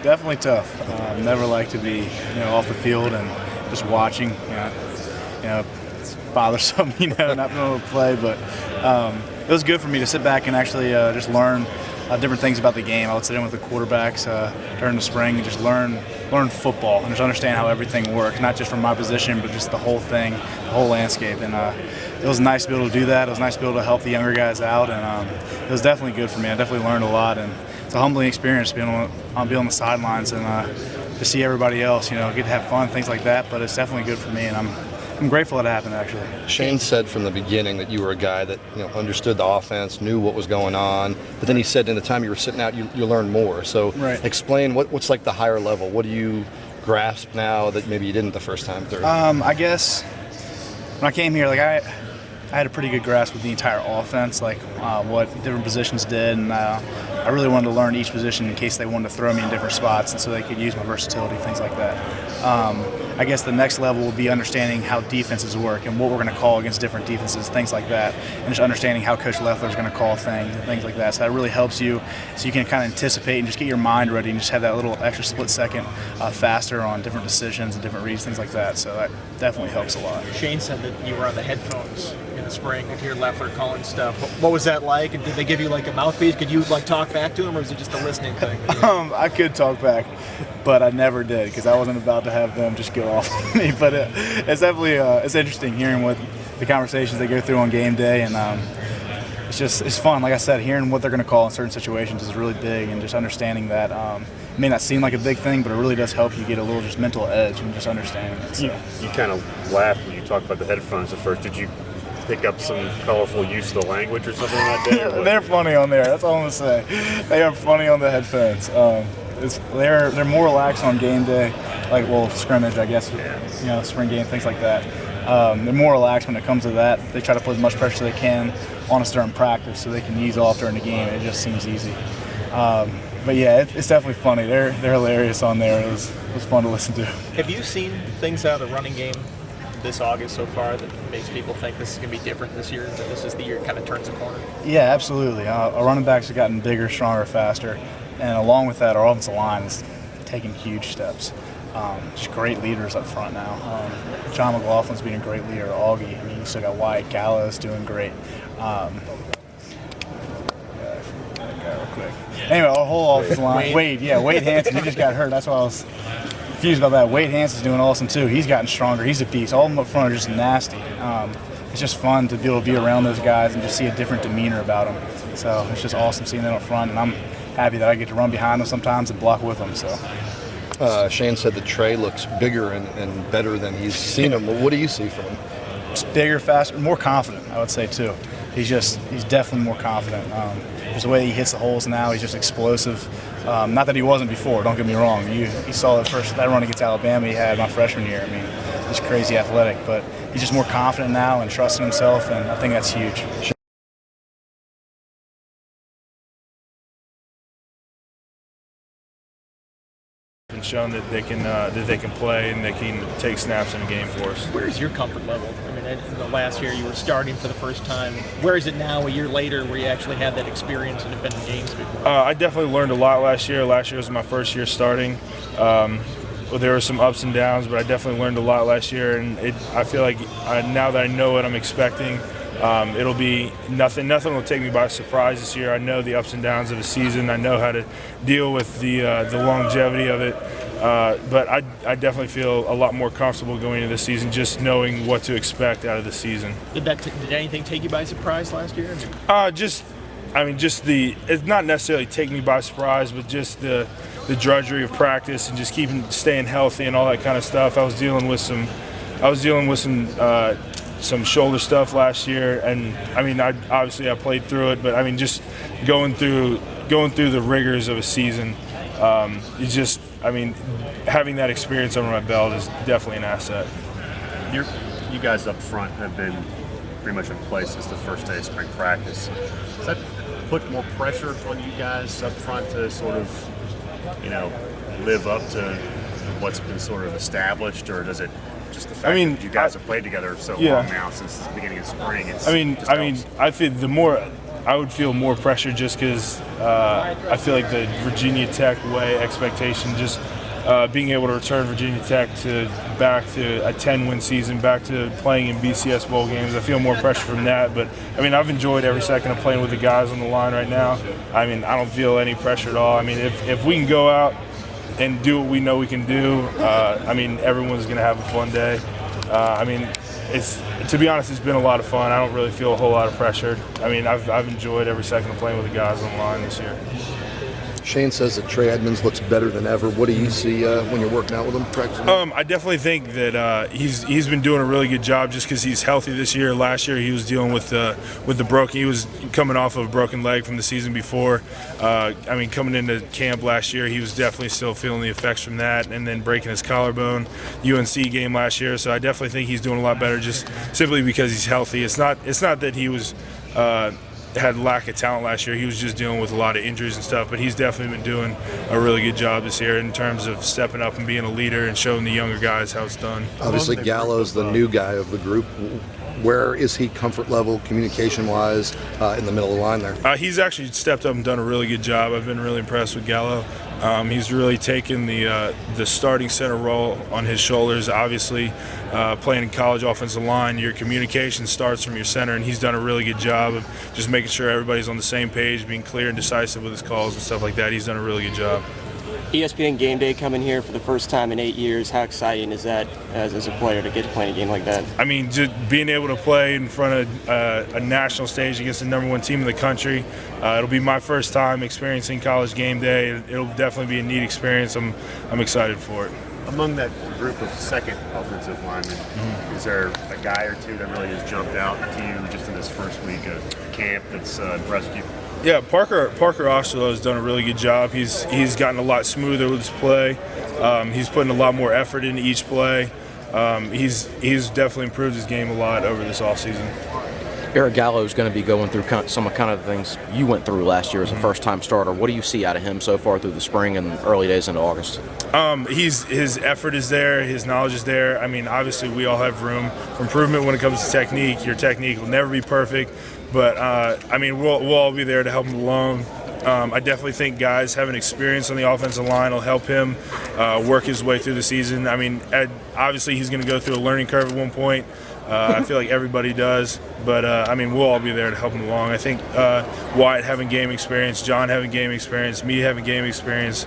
definitely tough. Never like to be, off the field and just watching. It's bothersome, not being able to play. But it was good for me to sit back and actually just learn different things about the game. I would sit in with the quarterbacks during the spring and just learn football and just understand how everything works, not just from my position, but just the whole thing, the whole landscape. And it was nice to be able to do that. It was nice to be able to help the younger guys out, and it was definitely good for me. I definitely learned a lot, and it's a humbling experience being on the sidelines and to see everybody else, get to have fun, things like that. But it's definitely good for me, and I'm grateful that it happened, actually. Shane said from the beginning that you were a guy that understood the offense, knew what was going on. But then he said in the time you were sitting out, you learned more. So right. Explain what's like the higher level. What do you grasp now that maybe you didn't the first time through? I guess when I came here, I had a pretty good grasp of the entire offense, what different positions did, and I really wanted to learn each position in case they wanted to throw me in different spots, and so they could use my versatility, things like that. I guess the next level will be understanding how defenses work and what we're going to call against different defenses, things like that, and just understanding how Coach Leffler is going to call things and things like that. So that really helps you, so you can kind of anticipate and just get your mind ready and just have that little extra split second faster on different decisions and different reads, things like that. So that definitely helps a lot. Shane said that you were on the headphones in the spring and hear Leffler calling stuff. What was that like? And did they give you a mouthpiece? Could you talk back to him, or was it just a listening thing? I could talk back, but I never did because I wasn't about to have them just go off on me. But it's definitely it's interesting hearing what the conversations they go through on game day, and it's fun. Like I said, hearing what they're going to call in certain situations is really big, and just understanding that it may not seem like a big thing, but it really does help you get a little just mental edge and just understanding it. So. You kind of laughed when you talked about the headphones at first. Did you pick up some colorful use of the language or something like that? They're funny on there. That's all I'm going to say. They are funny on the headphones. They're more relaxed on game day, scrimmage, I guess. Yeah. Spring game, things like that. They're more relaxed when it comes to that. They try to put as much pressure as they can on us during practice so they can ease off during the game. It just seems easy. But yeah, it's definitely funny. They're hilarious on there. It was fun to listen to. Have you seen things out of the running game this August so far that makes people think this is going to be different this year, that this is the year it kind of turns the corner? Yeah, absolutely. Our running backs have gotten bigger, stronger, faster, and along with that, our offensive line is taking huge steps. Just great leaders up front now. John McLaughlin's being a great leader. Augie, you still got Wyatt Teller doing great. Real quick. Anyway, our whole offensive line. Wade Hanson, he just got hurt. That's why I was confused about that. Wade Hanson's doing awesome too. He's gotten stronger. He's a beast. All of them up front are just nasty. It's just fun to be able to be around those guys and just see a different demeanor about them. So it's just awesome seeing them up front, and I'm happy that I get to run behind them sometimes and block with them. So. Shane said that Trey looks bigger and better than he's seen him. What do you see from him? Just bigger, faster, more confident, I would say too. He's definitely more confident. Just the way he hits the holes now, he's just explosive. Not that he wasn't before, don't get me wrong. You saw that run against Alabama he had my freshman year. He's crazy athletic, but he's just more confident now and trusting himself, and I think that's huge. And shown that they can play and they can take snaps in a game for us. Where's your comfort level? In the last year you were starting for the first time. Where is it now, a year later, where you actually had that experience and have been in games before? I definitely learned a lot last year. Last year was my first year starting. There were some ups and downs, but I definitely learned a lot last year, and I feel like now that I know what I'm expecting, it'll be nothing will take me by surprise this year. I know the ups and downs of the season. I know how to deal with the longevity of it. But I definitely feel a lot more comfortable going into the season, just knowing what to expect out of the season. Did anything take you by surprise last year? It's not necessarily take me by surprise, but just the drudgery of practice and just staying healthy and all that kind of stuff. I was dealing with some shoulder stuff last year, and I played through it, but just going through the rigors of a season, having that experience under my belt is definitely an asset. You guys up front have been pretty much in place since the first day of spring practice. Does that put more pressure on you guys up front to sort of, live up to what's been sort of established, or does it just the fact that you guys have played together so long now since the beginning of spring? I think I would feel more pressure just because I feel like the Virginia Tech way expectation, just being able to return Virginia Tech back to a 10-win season, back to playing in BCS bowl games. I feel more pressure from that. But, I mean, I've enjoyed every second of playing with the guys on the line right now. I mean, I don't feel any pressure at all. I mean, if we can go out and do what we know we can do, I mean, everyone's going to have a fun day. I mean, to be honest, it's been a lot of fun. I don't really feel a whole lot of pressure. I mean, I've enjoyed every second of playing with the guys on the line this year. Shane says that Trey Edmonds looks better than ever. What do you see when you're working out with him, practicing? I definitely think that he's been doing a really good job just because he's healthy this year. Last year he was dealing with the broken. He was coming off of a broken leg from the season before. I mean, coming into camp last year, he was definitely still feeling the effects from that, and then breaking his collarbone. UNC game last year, so I definitely think he's doing a lot better just simply because he's healthy. It's not that he was. Had lack of talent last year. He was just dealing with a lot of injuries and stuff, but he's definitely been doing a really good job this year in terms of stepping up and being a leader and showing the younger guys how it's done. Obviously, Gallo's the new guy of the group. Where is he comfort level, communication-wise, in the middle of the line there? He's actually stepped up and done a really good job. I've been really impressed with Gallo. He's really taken the starting center role on his shoulders. Obviously, playing in college offensive line, your communication starts from your center, and he's done a really good job of just making sure everybody's on the same page, being clear and decisive with his calls and stuff like that. He's done a really good job. ESPN Game Day coming here for the first time in 8 years. How exciting is that as a player to get to play in a game like that? I mean, just being able to play in front of a national stage against the #1 team in the country, it'll be my first time experiencing College Game Day. It'll definitely be a neat experience. I'm excited for it. Among that group of second offensive linemen, is there a guy or two that really has jumped out to you just in this first week of camp that's impressed you? Yeah, Parker Osceola has done a really good job. He's gotten a lot smoother with his play. He's putting a lot more effort into each play. He's definitely improved his game a lot over this offseason. Eric Gallo is going to be going through some of the things you went through last year as a first-time starter. What do you see out of him so far through the spring and early days into August? His effort is there. His knowledge is there. I mean, obviously, we all have room for improvement when it comes to technique. Your technique will never be perfect, but I mean, we'll all be there to help him along. I definitely think guys having experience on the offensive line will help him work his way through the season. I mean, obviously, he's going to go through a learning curve at one point. I feel like everybody does, but I mean, we'll all be there to help him along. I think Wyatt having game experience, John having game experience, me having game experience,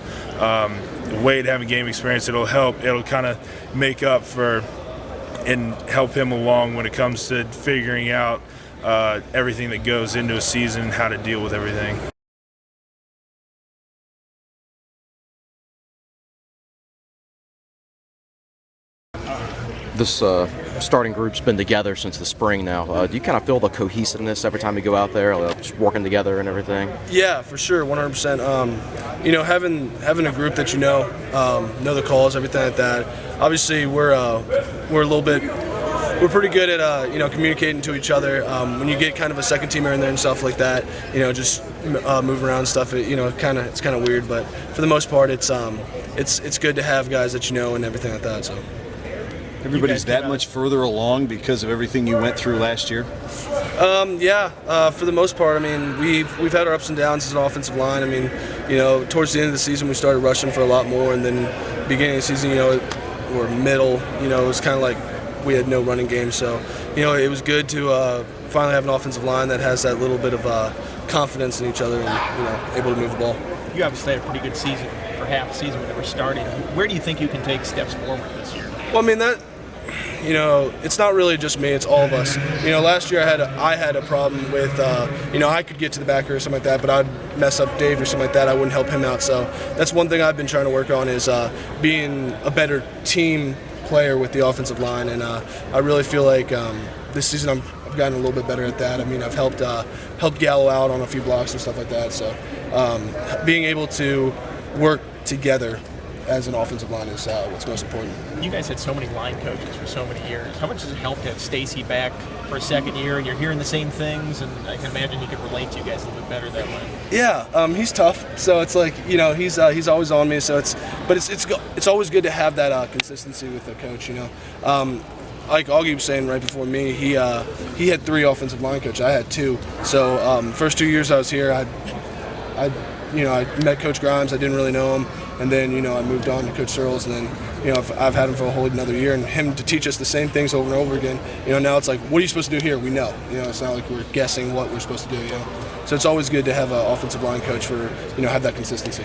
Wade having game experience, it'll help. It'll kind of make up for and help him along when it comes to figuring out everything that goes into a season and how to deal with everything. This starting group's been together since the spring now. Do you kind of feel the cohesiveness every time you go out there, just working together and everything? Yeah, for sure, 100%. You know, having a group that you know the calls, everything like that. Obviously, we're pretty good at communicating to each other. When you get kind of a second teamer in there and stuff like that, just moving around and stuff. It's kind of weird, but for the most part, it's good to have guys that you know and everything like that. So. Everybody's that much further along because of everything you went through last year? For the most part, I mean, we've had our ups and downs as an offensive line. I mean, towards the end of the season, we started rushing for a lot more, and then beginning of the season, or middle, it was kind of like we had no running game. So, it was good to finally have an offensive line that has that little bit of confidence in each other and, able to move the ball. You obviously had a pretty good season for half the season when it was starting. Where do you think you can take steps forward this year? Well, I mean, it's not really just me, it's all of us. Last year I had a problem with, I could get to the back or something like that, but I'd mess up Dave or something like that. I wouldn't help him out. So that's one thing I've been trying to work on is being a better team player with the offensive line. And I really feel like this season I've gotten a little bit better at that. I mean, I've helped Gallo out on a few blocks and stuff like that. So being able to work together as an offensive line is what's most important. You guys had so many line coaches for so many years. How much does it help to have Stacy back for a second year and you're hearing the same things? And I can imagine he could relate to you guys a little bit better that way. Yeah, he's tough. So it's like he's always on me. So it's always good to have that consistency with the coach. like Augie was saying right before me, he had 3 offensive line coaches. I had 2. So first 2 years I was here, I met Coach Grimes. I didn't really know him, and then I moved on to Coach Searles, and then I've had him for a whole another year, and him to teach us the same things over and over again. Now it's like, what are you supposed to do here? We know. It's not like we're guessing what we're supposed to do. So it's always good to have an offensive line coach for have that consistency.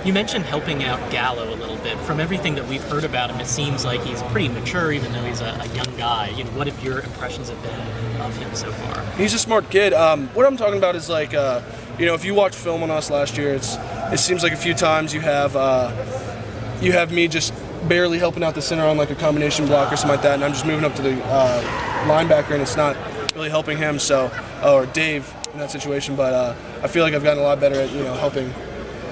You mentioned helping out Gallo a little bit. From everything that we've heard about him, it seems like he's pretty mature, even though he's a young guy. What have your impressions have been of him so far? He's a smart kid. What I'm talking about is like, if you watch film on us last year, it seems like a few times you have me just barely helping out the center on like a combination block or something like that, and I'm just moving up to the linebacker, and it's not really helping him. Or Dave in that situation. But I feel like I've gotten a lot better at helping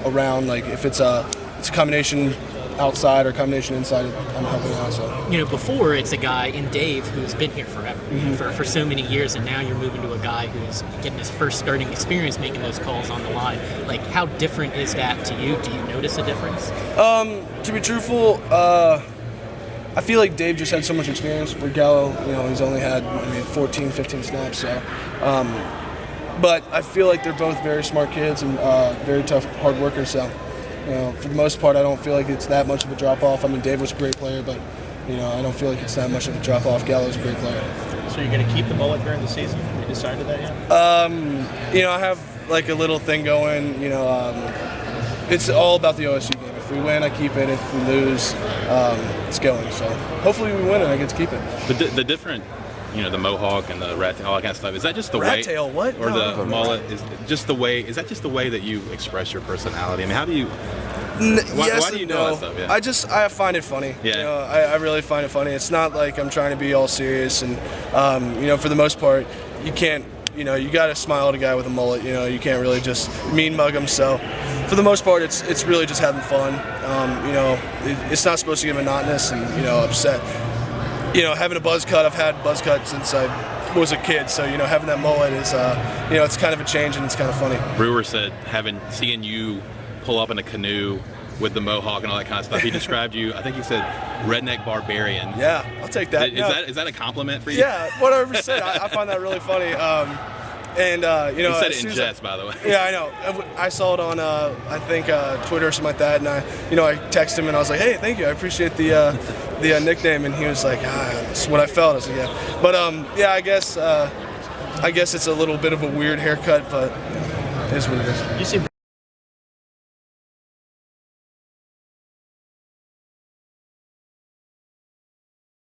around, like if it's a combination outside or combination inside, I'm helping out. So before it's a guy in Dave who's been here forever, for so many years, and now you're moving to a guy who's getting his first starting experience making those calls on the line. Like, how different is that to you? Do you notice a difference? To be truthful, I feel like Dave just had so much experience. Where Gallo, he's only had 14, 15 snaps. So, but I feel like they're both very smart kids and very tough, hard workers. So, for the most part, I don't feel like it's that much of a drop-off. Dave was a great player, but, I don't feel like it's that much of a drop-off. Gallo's a great player. So you're going to keep the mullet during the season? You decided that yet? I have, like, a little thing going. It's all about the OSU game. If we win, I keep it. If we lose, it's going. So hopefully we win and I get to keep it. The different, the mohawk and the rat tail, all that kind of stuff. Is that just the way? Rat tail, what? Or the mullet is just the way? Is that just the way that you express your personality? How do you? Why do you know that stuff? Yeah. I find it funny. Yeah. I really find it funny. It's not like I'm trying to be all serious, and for the most part, you can't. You got to smile at a guy with a mullet. You can't really just mean mug him. So, for the most part, it's really just having fun. It's not supposed to get monotonous and upset. Having a buzz cut, I've had buzz cut since I was a kid. So having that mullet is it's kind of a change and it's kind of funny. Brewer said seeing you pull up in a canoe with the mohawk and all that kind of stuff. He described you, I think he said, redneck barbarian. Yeah, I'll take that. Is that a compliment for you? Yeah, 100%. I find that really funny. He said it in jest, by the way. Yeah, I know. I saw it on, I think, Twitter or something like that, and I texted him and I was like, hey, thank you, I appreciate the nickname, and he was like, that's what I felt. I was like, yeah. But, I guess it's a little bit of a weird haircut, but it is what it is. You seem